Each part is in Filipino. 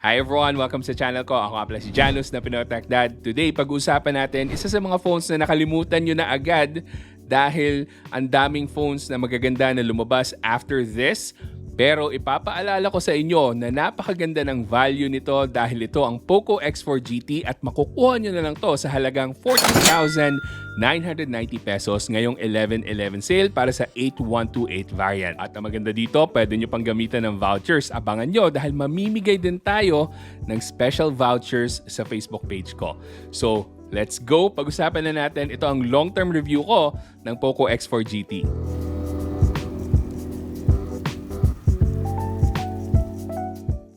Hi everyone! Welcome sa channel ko. Ako nga pala si Janus na Pinoy Techdad. Today, pag-uusapan natin isa sa mga phones na nakalimutan nyo na agad dahil ang daming phones na magaganda na lumabas after this. Pero ipapaalala ko sa inyo na napakaganda ng value nito dahil ito ang Poco X4 GT at makukuha nyo na lang to sa halagang 14,990 pesos ngayong 11/11 sale para sa 8128 variant. At ang maganda dito, pwede nyo pang gamitan ng vouchers. Abangan nyo dahil mamimigay din tayo ng special vouchers sa Facebook page ko. So, let's go! Pag-usapan na natin, ito ang long-term review ko ng Poco X4 GT.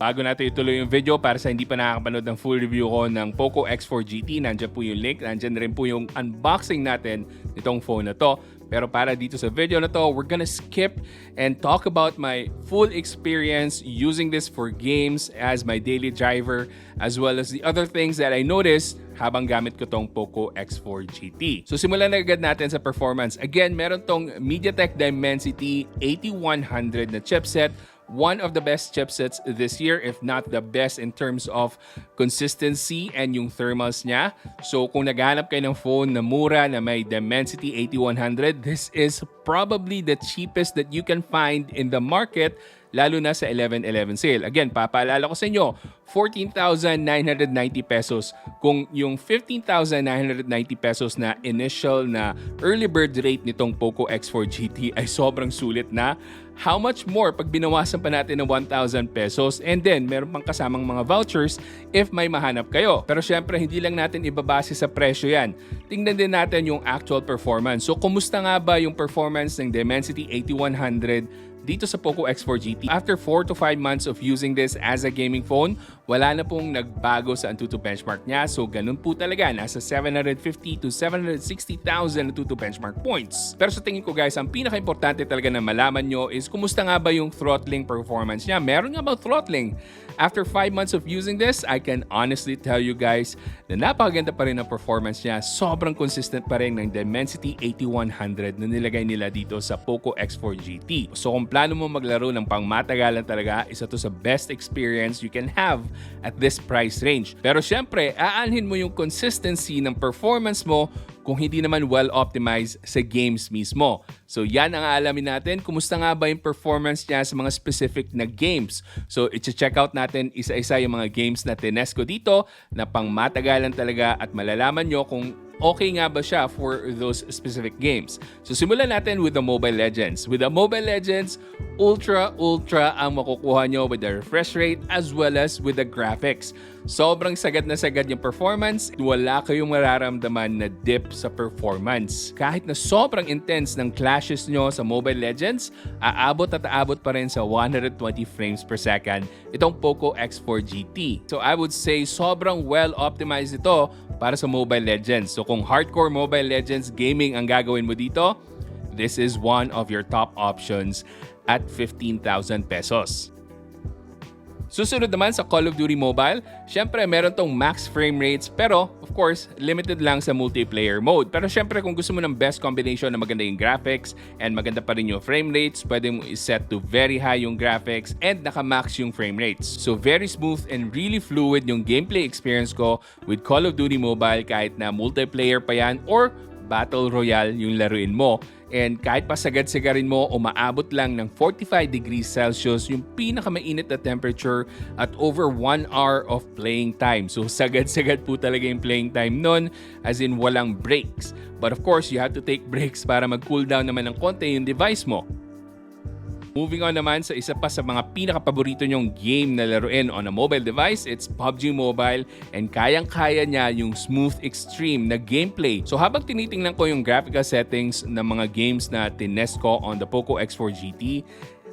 Bago natin ituloy yung video, para sa hindi pa nakakapanood ng full review ko ng Poco X4 GT, nandiyan po yung link, nandiyan rin po yung unboxing natin nitong phone na to. Pero para dito sa video na to, we're gonna skip and talk about my full experience using this for games as my daily driver, as well as the other things that I noticed habang gamit ko tong Poco X4 GT. So simulan na agad natin sa performance. Again, meron tong MediaTek Dimensity 8100 na chipset. One of the best chipsets this year, if not the best in terms of consistency and yung thermals niya. So kung naghanap kayo ng phone na mura na may Dimensity 8100, this is probably the cheapest that you can find in the market, lalo na sa 11/11 sale. Again, papaalala ko sa inyo, 14,990 pesos. Kung yung 15,990 pesos na initial na early bird rate nitong Poco X4 GT ay sobrang sulit na, how much more pag binawasan pa natin ng 1,000 pesos, and then meron pang kasamang mga vouchers if may mahanap kayo. Pero syempre, hindi lang natin ibabase sa presyo yan. Tingnan din natin yung actual performance. So, kumusta nga ba yung performance ng Dimensity 8100 dito sa Poco X4 GT? After 4 to 5 months of using this as a gaming phone, wala na pong nagbago sa Antutu benchmark niya. So, ganun po talaga. Nasa 750 to 760,000 Antutu benchmark points. Pero sa tingin ko guys, ang pinaka-importante talaga na malaman nyo is kumusta nga ba yung throttling performance niya. Meron nga ba throttling? After 5 months of using this, I can honestly tell you guys na napakaganda pa rin ang performance niya. Sobrang consistent pa rin ng Dimensity 8100 na nilagay nila dito sa Poco X4 GT. So kung plano mo maglaro ng pangmatagalan talaga, isa to sa best experience you can have at this price range. Pero syempre, aanhin mo yung consistency ng performance mo kung hindi naman well-optimized sa games mismo. So yan ang aalamin natin. Kumusta nga ba yung performance niya sa mga specific na games? So i-check out natin isa-isa yung mga games na tinest ko dito na pang matagalan talaga at malalaman nyo kung okay nga ba siya for those specific games. So simulan natin with the Mobile Legends. With the Mobile Legends, ultra ang makukuha nyo with the refresh rate as well as with the graphics. Sobrang sagad na sagad yung performance. Wala kayong mararamdaman na dip sa performance. Kahit na sobrang intense ng clashes nyo sa Mobile Legends, aabot pa rin sa 120 frames per second itong Poco X4 GT. So I would say sobrang well-optimized ito para sa Mobile Legends. So kung hardcore Mobile Legends gaming ang gagawin mo dito, this is one of your top options at 15,000 pesos. Susunod naman sa Call of Duty Mobile, syempre meron tong max frame rates pero of course limited lang sa multiplayer mode. Pero syempre kung gusto mo ng best combination na maganda yung graphics and maganda pa rin yung frame rates, pwede mo iset to very high yung graphics and naka-max yung frame rates. So very smooth and really fluid yung gameplay experience ko with Call of Duty Mobile kahit na multiplayer pa yan or Battle Royale yung laruin mo. And kahit pa sagad-sagarin mo, umaabot lang ng 45 degrees Celsius yung pinakamainit na temperature at over 1 hour of playing time. So sagad-sagad po talaga yung playing time nun, as in walang breaks. But of course, you have to take breaks para mag-cool down naman ng konti yung device mo. Moving on naman sa isa pa sa mga pinaka-paborito nyong game na laruin on a mobile device, it's PUBG Mobile, and kayang-kaya niya yung smooth extreme na gameplay. So habang tinitingnan ko yung graphical settings ng mga games na tinest ko on the Poco X4 GT,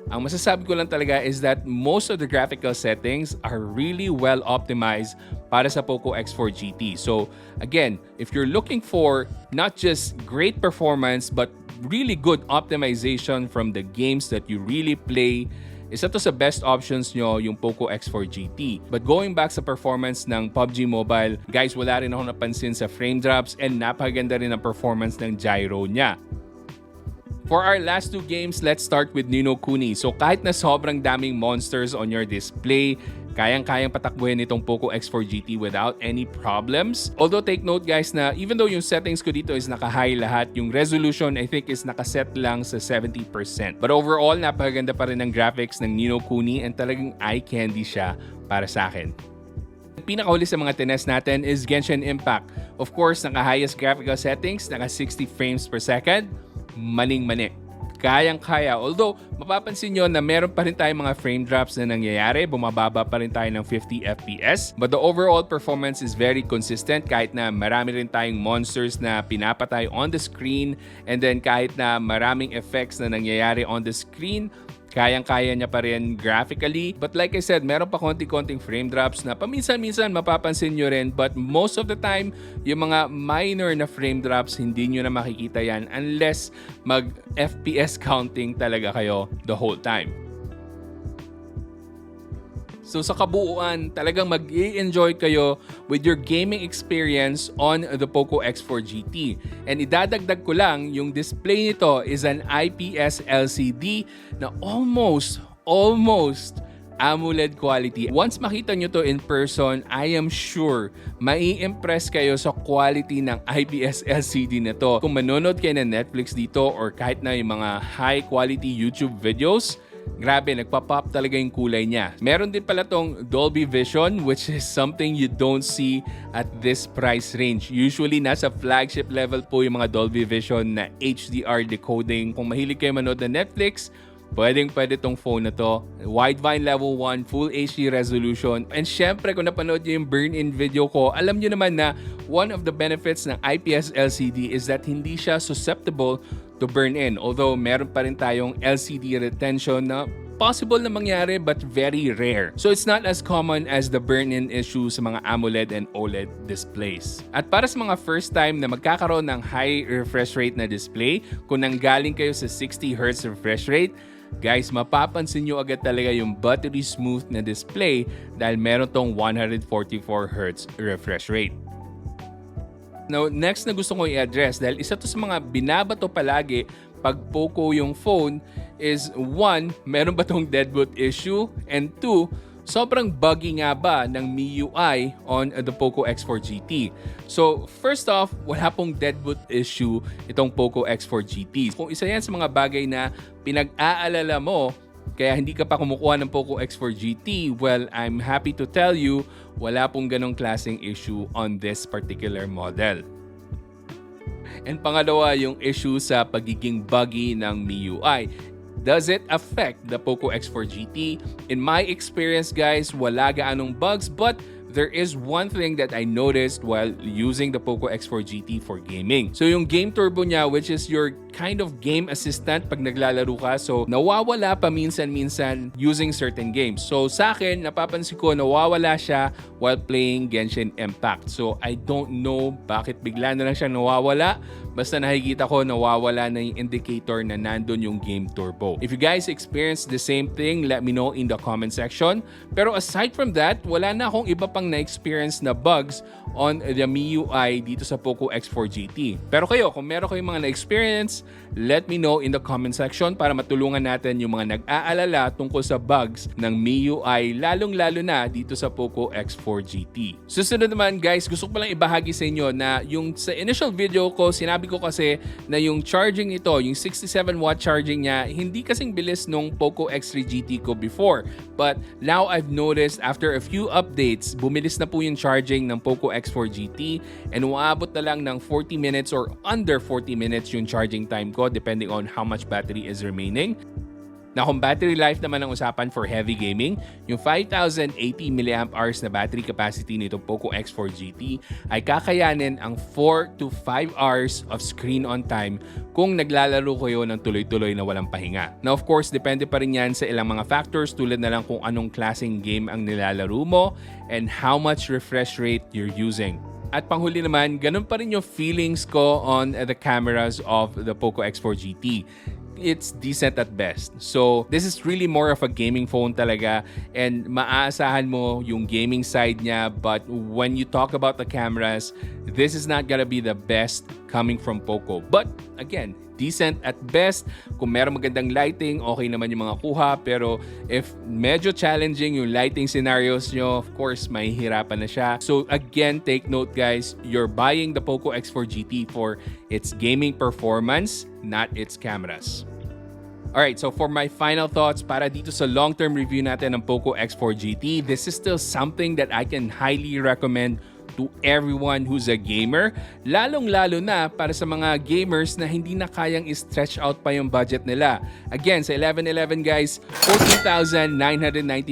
ang masasabi ko lang talaga is that most of the graphical settings are really well optimized para sa Poco X4 GT. So again, if you're looking for not just great performance but really good optimization from the games that you really play, isa to sa best options nyo yung Poco X4 GT. But going back sa performance ng PUBG Mobile, guys, wala rin ako napansin sa frame drops and napakaganda rin ang performance ng gyro niya. For our last two games, let's start with Ni no Kuni. So kahit na sobrang daming monsters on your display, kayang-kayang patakbuhin itong Poco X4 GT without any problems. Although take note guys na even though yung settings ko dito is naka-high lahat, yung resolution I think is nakaset lang sa 70%. But overall, napakaganda pa rin ng graphics ng Ni no Kuni and talagang eye candy siya para sa akin. Pinakahuli sa mga tinest natin is Genshin Impact. Of course, naka-highest graphical settings, naka 60 frames per second, maning-mani. Kayang-kaya. Although, mapapansin nyo na meron pa rin tayong mga frame drops na nangyayari. Bumababa pa rin tayo ng 50 FPS. But the overall performance is very consistent kahit na marami rin tayong monsters na pinapatay on the screen. And then kahit na maraming effects na nangyayari on the screen, kayang-kaya niya pa rin graphically. But like I said, meron pa konti-konting frame drops na paminsan-minsan mapapansin nyo rin. But most of the time, yung mga minor na frame drops, hindi nyo na makikita yan unless mag-FPS counting talaga kayo the whole time. So sa kabuuan, talagang mag-i-enjoy kayo with your gaming experience on the Poco X4 GT. And idadagdag ko lang, yung display nito is an IPS LCD na almost AMOLED quality. Once makita nyo to in person, I am sure mai-impress kayo sa quality ng IPS LCD na to. Kung manonood kayo ng Netflix dito or kahit na yung mga high quality YouTube videos, grabe, nagpa-pop talaga yung kulay niya. Meron din pala tong Dolby Vision which is something you don't see at this price range. Usually, nasa flagship level po yung mga Dolby Vision na HDR decoding. Kung mahilig kayo manood ng Netflix, pwede tong phone na to. Widevine level 1, full HD resolution. And syempre, kung napanood nyo yung burn-in video ko, alam nyo naman na one of the benefits ng IPS LCD is that hindi siya susceptible to burn in. Although meron pa rin tayong LCD retention na possible na mangyari but very rare. So it's not as common as the burn-in issue sa mga AMOLED and OLED displays. At para sa mga first time na magkakaroon ng high refresh rate na display, kung nanggaling kayo sa 60Hz refresh rate, guys, mapapansin nyo agad talaga yung buttery smooth na display dahil meron tong 144Hz refresh rate. Now, next na gusto ko i-address dahil isa to sa mga binabato palagi pag Poco yung phone is 1, meron ba tong deadboot issue? And 2, sobrang buggy nga ba ng MIUI on the Poco X4 GT? So, first off, wala pong deadboot issue itong Poco X4 GT. Kung isa yan sa mga bagay na pinag-aalala mo, kaya hindi ka pa kumukuha ng Poco X4 GT, well, I'm happy to tell you, wala pong ganong klaseng issue on this particular model. And pangalawa, yung issue sa pagiging buggy ng MIUI. Does it affect the Poco X4 GT? In my experience, guys, wala gaanong bugs, but there is one thing that I noticed while using the Poco X4 GT for gaming. So yung game turbo niya, which is your kind of game assistant pag naglalaro ka, so nawawala pa minsan-minsan using certain games. So sa akin, napapansin ko nawawala siya while playing Genshin Impact. So I don't know bakit bigla na lang siya nawawala. Basta nakikita ko nawawala na yung indicator na nandun yung game turbo. If you guys experience the same thing, let me know in the comment section. Pero aside from that, wala na akong iba pang na-experience na bugs on the MIUI dito sa Poco X4 GT. Pero kayo, kung meron kayong mga na-experience, let me know in the comment section para matulungan natin yung mga nag-aalala tungkol sa bugs ng MIUI, lalong-lalo na dito sa Poco X4 GT. Susunod naman guys, gusto ko palang ibahagi sa inyo na yung sa initial video ko, sinabi ko kasi na yung charging nito, yung 67-watt charging niya, hindi kasing bilis nung Poco X3 GT ko before. But now I've noticed after a few updates, bumilis na po yung charging ng Poco X4 GT and umaabot na lang ng 40 minutes or under 40 minutes yung charging time ko depending on how much battery is remaining. Na kung battery life naman ang usapan for heavy gaming, yung 5,080 mAh na battery capacity nito Poco X4 GT ay kakayanin ang 4 to 5 hours of screen on time kung naglalaro kayo ng tuloy-tuloy na walang pahinga. Now of course, depende pa rin yan sa ilang mga factors tulad na lang kung anong klaseng game ang nilalaro mo and how much refresh rate you're using. At panghuli naman, ganun pa rin yung feelings ko on the cameras of the Poco X4 GT. It's decent at best. So, this is really more of a gaming phone talaga and maaasahan mo yung gaming side niya, but when you talk about the cameras, this is not gonna be the best coming from Poco. But again, decent at best. Kung meron magandang lighting, okay naman yung mga kuha. Pero if medyo challenging yung lighting scenarios nyo, of course, mahihirapan na siya. So again, take note guys, you're buying the Poco X4 GT for its gaming performance, not its cameras. Alright, so for my final thoughts para dito sa long-term review natin ng Poco X4 GT, this is still something that I can highly recommend to everyone who's a gamer, lalong-lalo na para sa mga gamers na hindi na kayang i-stretch out pa yung budget nila. Again, sa 1111 guys, 14,990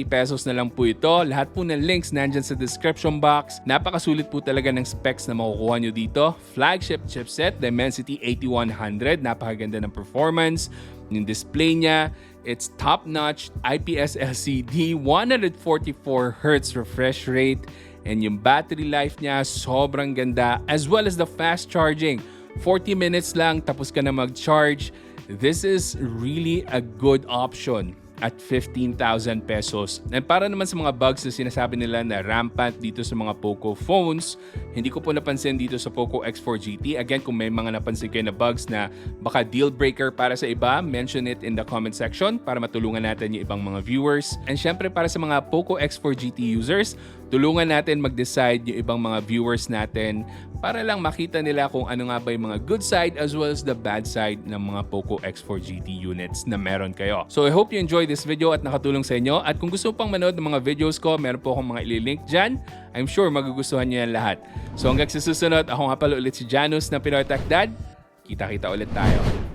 pesos na lang po ito. Lahat po ng links nandyan sa description box. Napakasulit po talaga ng specs na makukuha nyo dito. Flagship chipset, Dimensity 8100, napakaganda ng performance. Yung display niya, it's top-notch IPS LCD, 144Hz refresh rate, and yung battery life niya sobrang ganda, as well as the fast charging. 40 minutes lang tapos ka na mag-charge. This is really a good option at 15,000 pesos. And para naman sa mga bugs na sinasabi nila na rampant dito sa mga Poco phones, hindi ko po napansin dito sa Poco X4 GT. Again, kung may mga napansin kayo na bugs na baka deal breaker para sa iba, mention it in the comment section para matulungan natin yung ibang mga viewers. And syempre para sa mga Poco X4 GT users, tulungan natin mag-decide yung ibang mga viewers natin para lang makita nila kung ano nga ba yung mga good side as well as the bad side ng mga Poco X4 GT units na meron kayo. So I hope you enjoyed this video at nakatulong sa inyo. At kung gusto pang manood ng mga videos ko, meron po akong mga ililink dyan. I'm sure magugustuhan nyo yan lahat. So hanggang sa susunod, ako nga pala ulit si Janus ng Pinoy Techdad. Kita-kita ulit tayo.